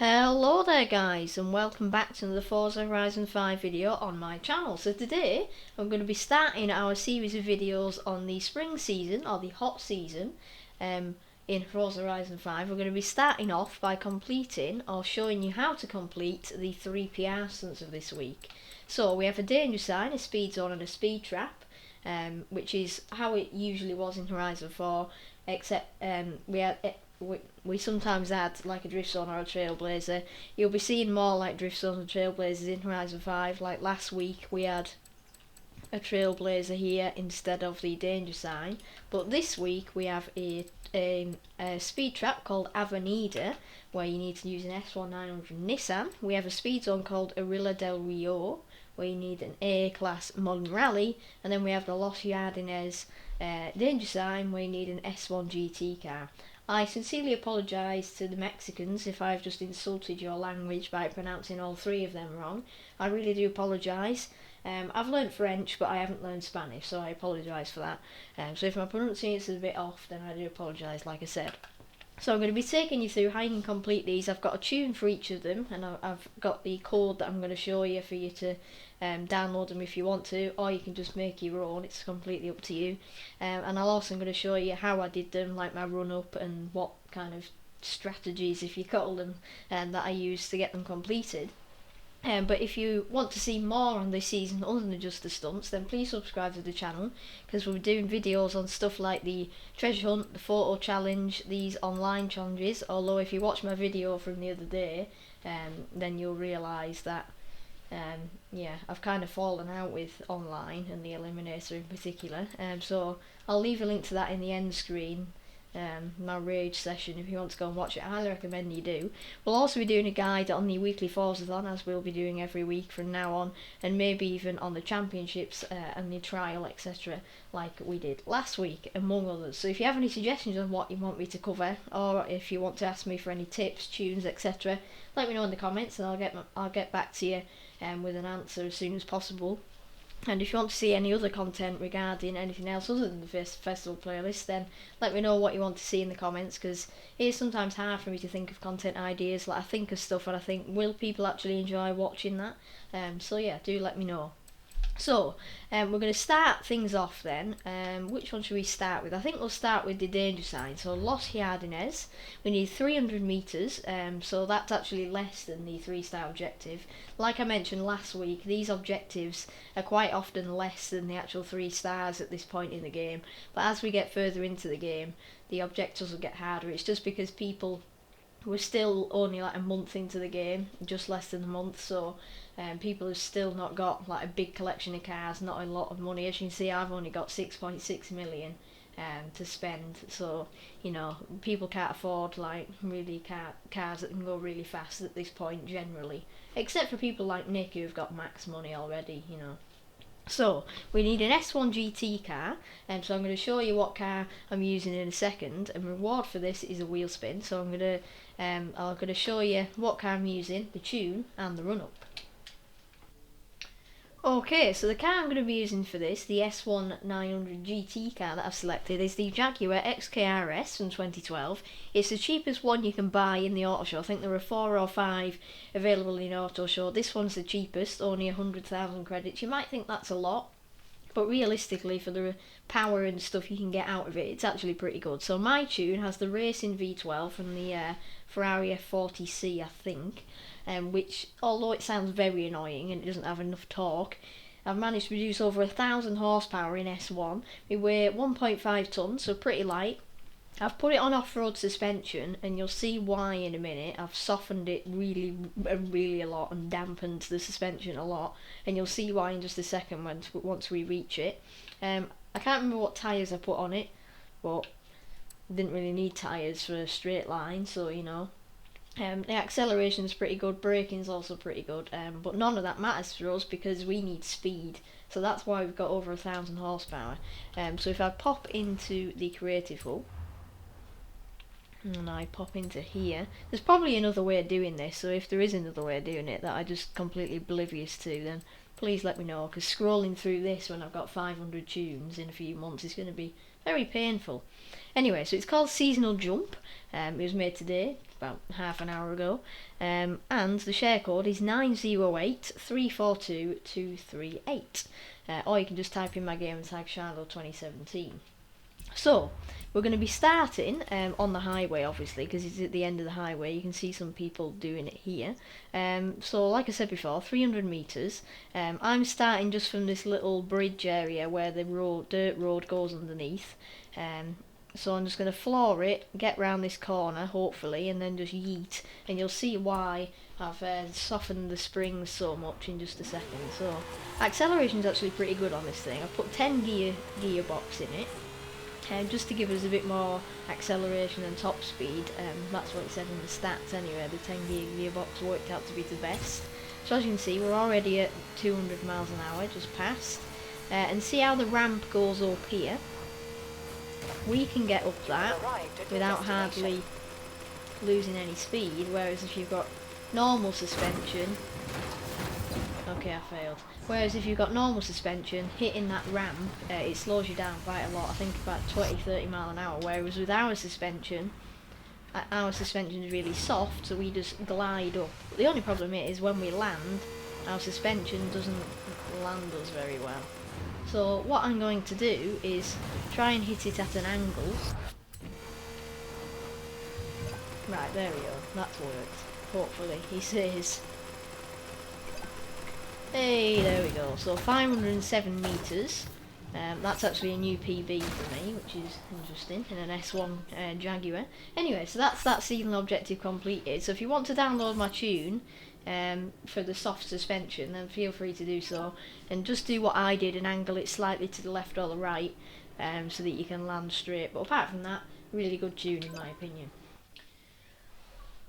Hello there guys, and welcome back to another Forza Horizon 5 video on my channel. So today I'm going to be starting our series of videos on the spring season, or the hot season, in Forza Horizon 5. We're going to be starting off by completing, or showing you how to complete, the 3 PR stunts of this week. So we have a danger sign, a speed zone and a speed trap, which is how it usually was in Horizon 4, except we sometimes add like a drift zone or a trailblazer. You'll be seeing more like drift zones and trailblazers in Horizon 5. Like last week we had a trailblazer here instead of the danger sign, but this week we have a speed trap called Avenida, where you need to use an S1900 Nissan. We have a speed zone called Arilla del Rio, where you need an A-class modern rally, and then we have the Los Jardines danger sign, where you need an S1 GT car. I sincerely apologise to the Mexicans if I've just insulted your language by pronouncing all three of them wrong. I really do apologise. I've learnt French, but I haven't learned Spanish, so I apologise for that. So if my pronunciation is a bit off, then I do apologise, like I said. So I'm going to be taking you through how you can complete these. I've got a tune for each of them, and I've got the code that I'm going to show you for you to download them if you want to, or you can just make your own. It's completely up to you. And I'll also going to show you how I did them, like my run up and what kind of strategies, if you call them, that I used to get them completed. But if you want to see more on this season other than just the stunts, then please subscribe to the channel, because we're doing videos on stuff like the treasure hunt, the photo challenge, these online challenges. Although if you watch my video from the other day, then you'll realise that yeah, I've kind of fallen out with online and the eliminator in particular. So I'll leave a link to that in the end screen. My rage session, if you want to go and watch it, I highly recommend you do. We'll also be doing a guide on the weekly Forzathon, as we'll be doing every week from now on, and maybe even on the championships and the trial, etc., like we did last week, among others. So if you have any suggestions on what you want me to cover, or if you want to ask me for any tips, tunes, etc., let me know in the comments, and I'll get back to you with an answer as soon as possible. And if you want to see any other content regarding anything else other than the festival playlist, then let me know what you want to see in the comments, because it is sometimes hard for me to think of content ideas. Like, I think of stuff and I think, will people actually enjoy watching that? So yeah, do let me know. So, we're going to start things off then. Which one should we start with? I think we'll start with the danger sign. So, Los Jardines, we need 300 metres, so that's actually less than the 3-star objective. Like I mentioned last week, these objectives are quite often less than the actual 3 stars at this point in the game. But as we get further into the game, the objectives will get harder. It's just because we're still only like a month into the game, just less than a month, so people have still not got like a big collection of cars, not a lot of money. As you can see, I've only got 6.6 million to spend, so you know, people can't afford like really cars that can go really fast at this point generally, except for people like Nick who've got max money already, you know. So we need an S1 GT car, and so I'm going to show you what car I'm using in a second, and reward for this is a wheel spin. So I'm going to show you what car I'm using, the tune and the run up. Okay, so the car I'm going to be using for this, the S1 900 GT car that I've selected, is the Jaguar XKRS from 2012. It's the cheapest one you can buy in the auto show. I think there are 4 or 5 available in auto show. This one's the cheapest, only 100,000 credits. You might think that's a lot, but realistically, for the power and stuff you can get out of it, it's actually pretty good. So my tune has the racing V12 from the Ferrari F40C, I think, which, although it sounds very annoying and it doesn't have enough torque, I've managed to produce over 1,000 horsepower in S1. We weigh 1.5 tonnes, so pretty light. I've put it on off-road suspension, and you'll see why in a minute. I've softened it really a lot and dampened the suspension a lot, and you'll see why in just a second once we reach it. I can't remember what tyres I put on it, but I didn't really need tyres for a straight line, so you know. The acceleration's pretty good, braking's also pretty good, but none of that matters for us because we need speed, so that's why we've got over 1,000 horsepower. So if I pop into the creative hull, and I pop into here, there's probably another way of doing this, so if there is another way of doing it that I'm just completely oblivious to, then please let me know, because scrolling through this when I've got 500 tunes in a few months is going to be very painful. Anyway, so it's called Seasonal Jump. It was made today about half an hour ago, and the share code is 908342238, or you can just type in my game and type Shiloh 2017. So we're going to be starting on the highway, obviously, because it's at the end of the highway. You can see some people doing it here. So like I said before, 300 metres. I'm starting just from this little bridge area where the dirt road goes underneath. So I'm just going to floor it, get round this corner, hopefully, and then just yeet. And you'll see why I've softened the springs so much in just a second. So acceleration's actually pretty good on this thing. I've put 10 gearbox in it. Just to give us a bit more acceleration and top speed. That's what it said in the stats anyway. The 10 gearbox worked out to be the best. So as you can see, we're already at 200 miles an hour, just passed. And see how the ramp goes up here? We can get up that without hardly losing any speed, whereas if you've got normal suspension... Okay, I failed. Whereas if you've got normal suspension, hitting that ramp, it slows you down quite a lot. I think about 20-30 mile an hour. Whereas with our suspension is really soft, so we just glide up. But the only problem is when we land, our suspension doesn't land us very well. So what I'm going to do is try and hit it at an angle. Right, there we go. That's worked. Hopefully, he says. Hey, there we go. So 507 metres. That's actually a new PB for me, which is interesting, in an S1 Jaguar. Anyway, so that's that seasonal objective completed. So if you want to download my tune for the soft suspension, then feel free to do so. And just do what I did and angle it slightly to the left or the right, so that you can land straight. But apart from that, really good tune in my opinion.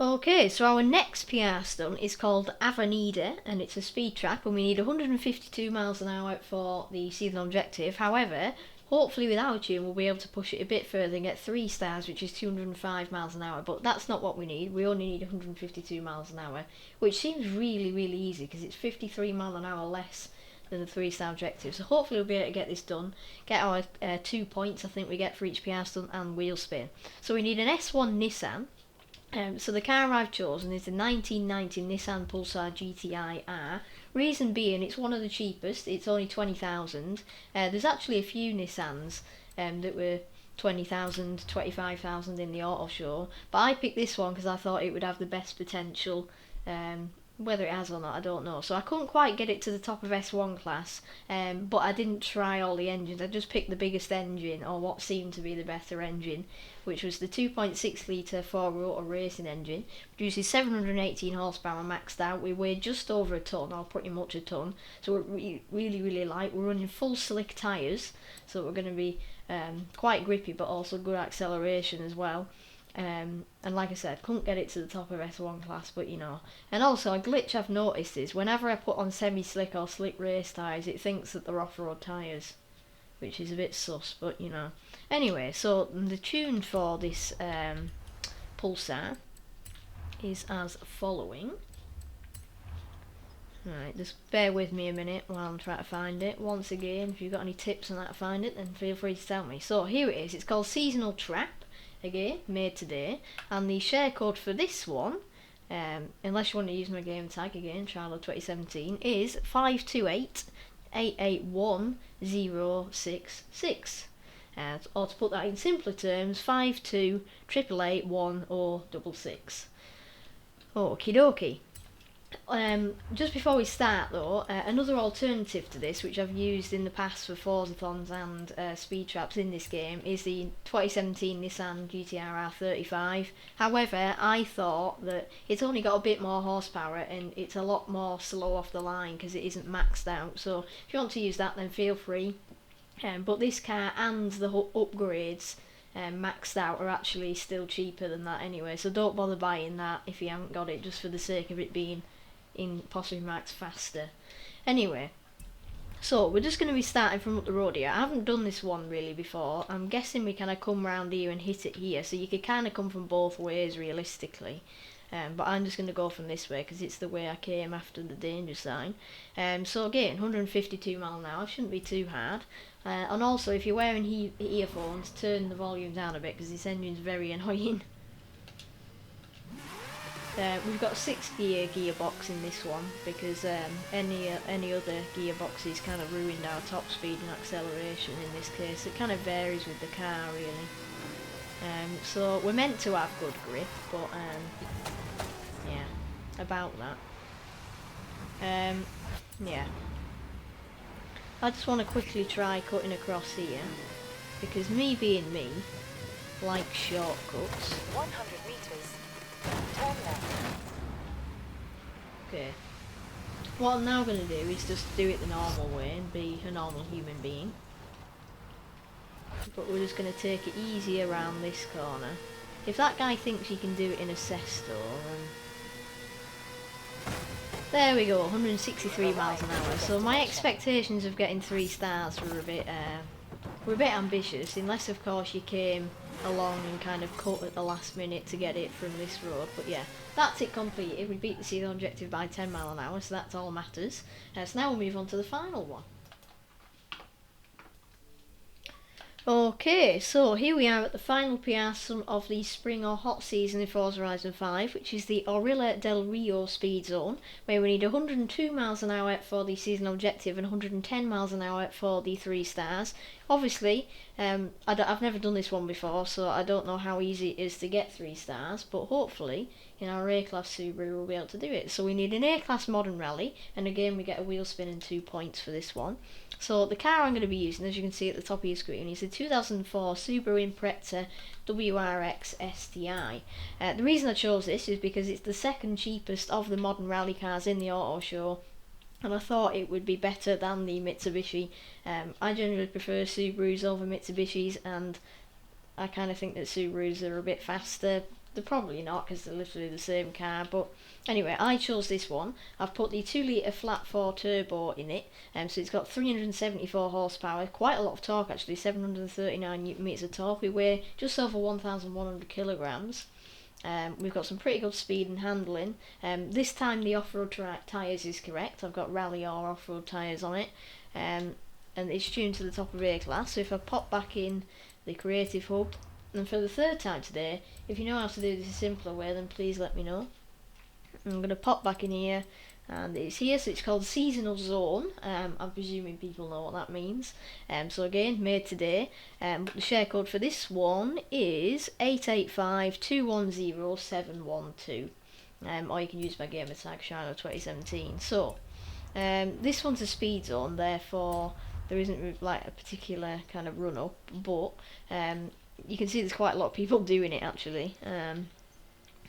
Okay, so our next PR stunt is called Avenida, and it's a speed trap, and we need 152 miles an hour for the seasonal objective. However, hopefully with our tune we'll be able to push it a bit further and get 3 stars, which is 205 miles an hour, but that's not what we need. We only need 152 miles an hour, which seems really, really easy, because it's 53 miles an hour less than the 3-star objective. So hopefully we'll be able to get this done, get our 2 points I think we get for each PR stunt and wheel spin. So we need an S1 Nissan. So the car I've chosen is the 1990 Nissan Pulsar GTI R. Reason being, it's one of the cheapest. It's only 20,000. There's actually a few Nissans that were 20,000, 25,000 in the auto show, but I picked this one because I thought it would have the best potential. Whether it has or not, I don't know. So I couldn't quite get it to the top of S1 class, but I didn't try all the engines. I just picked the biggest engine, or what seemed to be the better engine, which was the 2.6 litre 4-rotor racing engine. Produces 718 horsepower maxed out. We weigh just over a tonne, or pretty much a tonne, so we're really, really light. We're running full slick tyres, so we're going to be quite grippy, but also good acceleration as well. And like I said, couldn't get it to the top of S1 class, but you know. And also a glitch I've noticed is whenever I put on semi-slick or slick race tyres, it thinks that they're off-road tyres, which is a bit sus, but you know. Anyway, so the tune for this Pulsar is as following. Right, just bear with me a minute while I'm trying to find it. Once again, if you've got any tips on how to find it, then feel free to tell me. So here it is. It's called Seasonal Trap. Again, made today, and the share code for this one, unless you want to use my game tag again, Shiloh 2017, is 528881066. Or to put that in simpler terms, 528881066. Okie dokie. Just before we start though, another alternative to this, which I've used in the past for Forzathons and speed traps in this game, is the 2017 Nissan GT-R R35. However, I thought that it's only got a bit more horsepower and it's a lot more slow off the line because it isn't maxed out. So if you want to use that, then feel free. But this car and the upgrades maxed out are actually still cheaper than that anyway, so don't bother buying that if you haven't got it, just for the sake of it being in possibly marks faster. Anyway, so we're just going to be starting from up the road here. I haven't done this one really before. I'm guessing we kind of come round here and hit it here, so you could kind of come from both ways realistically. But I'm just going to go from this way because it's the way I came after the danger sign. So again, 152 miles an hour, shouldn't be too hard. And also, if you're wearing earphones, turn the volume down a bit because this engine's very annoying. We've got a 6-gear gearbox in this one because any other gearboxes kind of ruined our top speed and acceleration in this case. It kind of varies with the car really. So we're meant to have good grip, but yeah, about that. Yeah. I just want to quickly try cutting across here because me being me, like shortcuts. 100 meters. Turn left. Okay. What I'm now going to do is just do it the normal way and be a normal human being. But we're just going to take it easy around this corner. If that guy thinks he can do it in a Sesto, then... There we go, 163 miles an hour. So my expectations of getting 3 stars were a bit ambitious, unless of course you came along and kind of cut at the last minute to get it from this road. But yeah, that's it completed. We beat the season objective by 10 miles an hour, so that's all matters. So now we'll move on to the final one. Okay, so here we are at the final PR stunt of the spring or hot season in Forza Horizon 5, which is the Orilla del Rio speed zone, where we need 102 miles an hour for the season objective and 110 miles an hour for the 3 stars. Obviously, I've never done this one before, so I don't know how easy it is to get 3 stars, but hopefully in our A-Class Subaru we'll be able to do it. So we need an A-Class Modern Rally, and again we get a wheel spin and 2 points for this one. So the car I'm going to be using, as you can see at the top of your screen, is the 2004 Subaru Impreza WRX STI. The reason I chose this is because it's the second cheapest of the modern rally cars in the auto show, and I thought it would be better than the Mitsubishi. I generally prefer Subarus over Mitsubishis, and I kind of think that Subarus are a bit faster. They're probably not because they're literally the same car, but anyway, I chose this one. I've put the 2-litre flat 4 turbo in it, so it's got 374 horsepower, quite a lot of torque actually, 739 newton meters of torque. We weigh just over 1,100 kilograms. We've got some pretty good speed and handling. This time the off-road tyres is correct. I've got rally or off-road tyres on it, and it's tuned to the top of A-Class. So if I pop back in the Creative Hub, and for the 3rd time today, if you know how to do this a simpler way, then please let me know. I'm going to pop back in here, and it's here, so it's called Seasonal Zone. I'm presuming people know what that means. So again, made today. The share code for this one is 885210712. Or you can use my gamer tag Shino2017. So this one's a speed zone, therefore there isn't like a particular kind of run up, but you can see there's quite a lot of people doing it actually,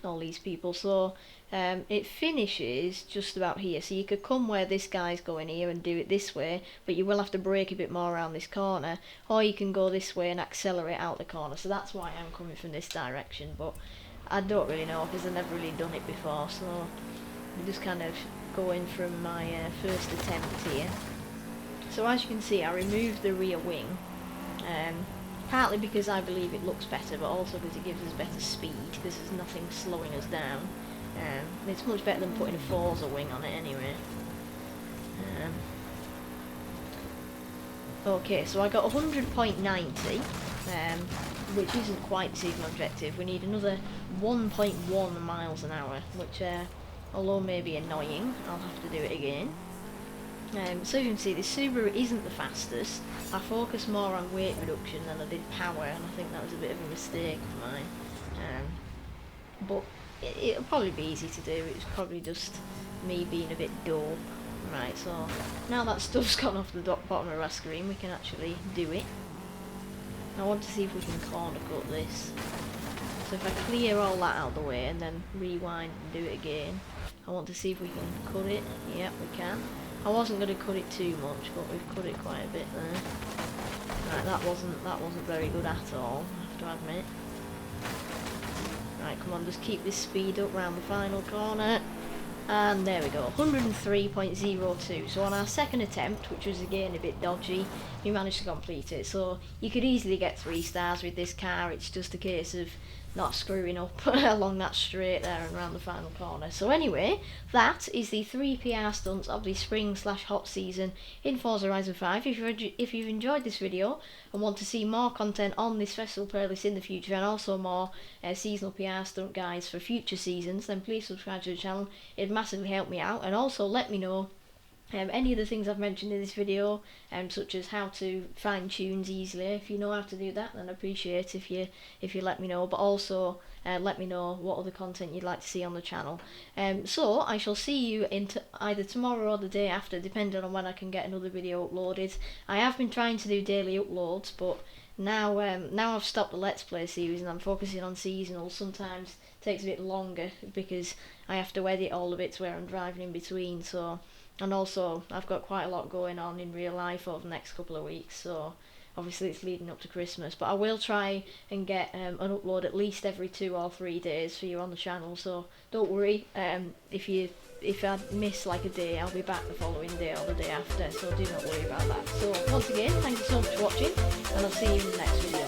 all these people. So it finishes just about here, so you could come where this guy's going here and do it this way, but you will have to brake a bit more around this corner, or you can go this way and accelerate out the corner. So that's why I'm coming from this direction, but I don't really know because I've never really done it before, so I'm just kind of going from my first attempt here. So as you can see, I removed the rear wing, partly because I believe it looks better, but also because it gives us better speed, because there's nothing slowing us down. It's much better than putting a Forza wing on it anyway. Okay, so I got 100.90, which isn't quite the season objective. We need another 1.1 miles an hour, which, although may be annoying, I'll have to do it again. So you can see, this Subaru isn't the fastest. I focused more on weight reduction than I did power, and I think that was a bit of a mistake of mine. But it'll probably be easy to do. It's probably just me being a bit dull. Right, so now that stuff's gone off the bottom of our screen, we can actually do it. I want to see if we can corner cut this. So if I clear all that out of the way and then rewind and do it again, I want to see if we can cut it. Yep, we can. I wasn't going to cut it too much, but we've cut it quite a bit there. Right, that wasn't very good at all, I have to admit. Right, come on, just keep this speed up round the final corner. And there we go, 103.02. So on our second attempt, which was again a bit dodgy, we managed to complete it. So you could easily get 3 stars with this car. It's just a case of not screwing up along that straight there and around the final corner. So anyway, that is the 3 PR stunts of the spring/hot season in Forza Horizon 5. If you've enjoyed this video and want to see more content on this festival playlist in the future, and also more seasonal PR stunt guides for future seasons, then please subscribe to the channel. It'd massively help me out, and also let me know any of the things I've mentioned in this video, such as how to find tunes easily. If you know how to do that, then I appreciate if you let me know. But also let me know what other content you'd like to see on the channel. So I shall see you either tomorrow or the day after, depending on when I can get another video uploaded. I have been trying to do daily uploads, but now I've stopped the Let's Play series and I'm focusing on seasonal. Sometimes it takes a bit longer because I have to edit all of it to where I'm driving in between. So. And also, I've got quite a lot going on in real life over the next couple of weeks, so obviously it's leading up to Christmas. But I will try and get an upload at least every 2 or 3 days for you on the channel, so don't worry. If I miss like a day, I'll be back the following day or the day after, so do not worry about that. So once again, thank you so much for watching, and I'll see you in the next video.